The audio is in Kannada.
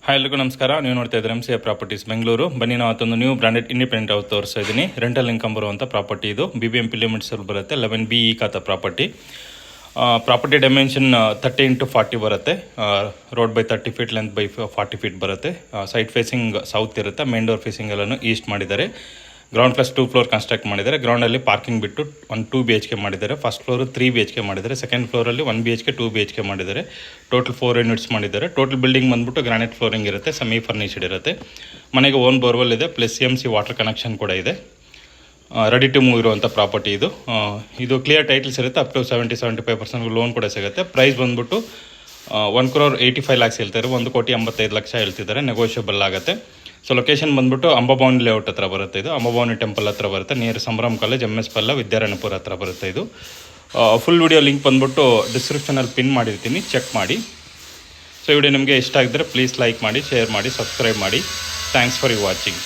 ಹಾಯ್ ಎಲ್ಲರಿಗೂ ನಮಸ್ಕಾರ. ನೀವು ನೋಡ್ತಾ ಇದ್ದೀರಾ MCA ಪ್ರಾಪರ್ಟೀಸ್ ಬೆಂಗಳೂರು. ಬನ್ನಿ, ನಾವು ಅದೊಂದು ನ್ಯೂ ಬ್ರಾಂಡೆಡ್ ಇಂಡಿಪೆಂಡೆಂಟ್ ಹೌಸ್ ತೋರಿಸ್ತಾ ಇದ್ದೀನಿ. ರೆಂಟಲ್ ಇನ್ಕಮ್ ಬರುವಂಥ ಪ್ರಾಪರ್ಟಿ ಇದು. BBMP ಲಿಮಿಟ್ಸಲ್ಲಿ ಬರುತ್ತೆ. 11B ಖಾತಾ ಪ್ರಾಪರ್ಟಿ. ಪ್ರಾಪರ್ಟಿ ಡೈಮೆನ್ಷನ್ 30x40 ಬರುತ್ತೆ. Road by 30 feet, length by 40 feet ಬರುತ್ತೆ. ಸೈಡ್ ಫೇಸಿಂಗ್ ಸೌತ್ ಇರುತ್ತೆ. ಮೇನ್ ಡೋರ್ ಫೇಸಿಂಗ್ ಎಲ್ಲನೂ ಈಸ್ಟ್ ಮಾಡಿದ್ದಾರೆ. ಗ್ರೌಂಡ್ ಪ್ಲಸ್ 2 ಫ್ಲೋರ್ ಕನ್ಸ್ಟ್ರಕ್ಟ್ ಮಾಡಿದ್ದಾರೆ. ಗ್ರೌಂಡಲ್ಲಿ ಪಾರ್ಕಿಂಗ್ ಬಿಟ್ಟು 2 BHK ಮಾಡಿದ್ದಾರೆ. ಫಸ್ಟ್ ಫ್ಲೋರು 3 BHK ಮಾಡಿದ್ದಾರೆ. ಸೆಕೆಂಡ್ ಫ್ಲೋರಲ್ಲಿ 1 BHK 2 BHK ಮಾಡಿದ್ದಾರೆ. ಟೋಟಲ್ 4 ಯೂನಿಟ್ಸ್ ಮಾಡಿದ್ದಾರೆ. ಟೋಟಲ್ ಬಿಲ್ಡಿಂಗ್ ಬಂದುಬಿಟ್ಟು ಗ್ರಾನೈಟ್ ಫ್ಲೋರಿಂಗ್ ಇರುತ್ತೆ. ಸೆಮಿ ಫರ್ನಿಶ್ಡ್ ಇರುತ್ತೆ. ಮನೆಗೆ ಓನ್ ಬೋರ್ವೆಲ್ ಇದೆ, ಪ್ಲಸ್ CMC ವಾಟರ್ ಕನೆಕ್ಷನ್ ಕೂಡ ಇದೆ. ರೆಡಿ ಟು ಮೂವ್ ಇರುವಂಥ ಪ್ರಾಪರ್ಟಿ ಇದು. ಇದು ಕ್ಲಿಯರ್ ಟೈಟಲ್ಸ್ ಇರುತ್ತೆ. ಅಪ್ ಟು 70-75% ಲೋನ್ ಕೂಡ ಸಿಗುತ್ತೆ. ಪ್ರೈಸ್ ಬಂದುಬಿಟ್ಟು 1,85,00,000 ಹೇಳ್ತಾರೆ. 1,85,00,000 ಹೇಳ್ತಿದ್ದಾರೆ. ನೆಗೋಷಿಯಬಲ್ ಆಗುತ್ತೆ. ಸೊ ಲೊಕೇಶನ್ ಬಂದುಬಿಟ್ಟು ಅಂಬಾಭವಾನಿ ಲೇಔಟ್ ಹತ್ರ ಬರುತ್ತೆ. ಇದು ಅಂಬಾಭವಾನಿ ಟೆಂಪಲ್ ಹತ್ರ ಬರುತ್ತೆ. Near Sambhram college, MS Palya, Vidyaranyapura ಹತ್ರ ಬರುತ್ತೆ ಇದು. ಫುಲ್ ವಿಡಿಯೋ ಲಿಂಕ್ ಬಂದುಬಿಟ್ಟು ಡಿಸ್ಕ್ರಿಪ್ಷನಲ್ಲಿ ಪಿನ್ ಮಾಡಿರ್ತೀನಿ, ಚೆಕ್ ಮಾಡಿ. ಸೊ ವಿಡಿಯೋ ನಿಮಗೆ ಇಷ್ಟ ಆಗಿದ್ದರೆ ಪ್ಲೀಸ್ ಲೈಕ್ ಮಾಡಿ, ಶೇರ್ ಮಾಡಿ, ಸಬ್ಸ್ಕ್ರೈಬ್ ಮಾಡಿ. Thanks for watching.